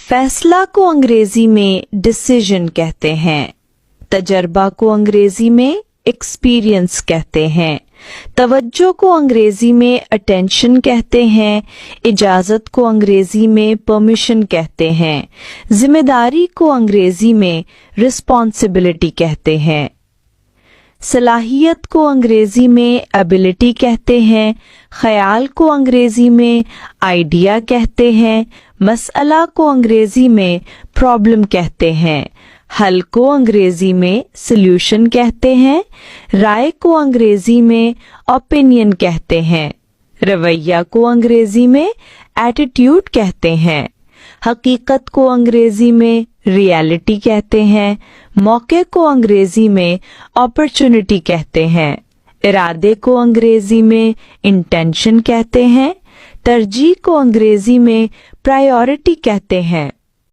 फैसला को अंग्रेजी में डिसीजन कहते हैं। तजर्बा को अंग्रेजी में एक्सपीरियंस कहते हैं। तवज्जो को अंग्रेजी में अटेंशन कहते हैं। इजाजत को अंग्रेजी में परमिशन कहते हैं। जिम्मेदारी को अंग्रेजी में रिस्पॉन्सिबिलिटी कहते हैं। सलाहियत को अंग्रेजी में एबिलिटी कहते हैं। ख्याल को अंग्रेजी में आइडिया कहते हैं। मसला को अंग्रेजी में प्रॉब्लम कहते हैं। हल को अंग्रेजी में सॉल्यूशन कहते हैं। राय को अंग्रेजी में ओपिनियन कहते हैं। रवैया को अंग्रेजी में एटीट्यूड कहते हैं। हकीकत को अंग्रेजी में रियलिटी कहते हैं। मौके को अंग्रेजी में अपॉर्चुनिटी कहते हैं। इरादे को अंग्रेजी में इंटेंशन कहते हैं। तरजीह को अंग्रेजी में प्रायोरिटी कहते हैं।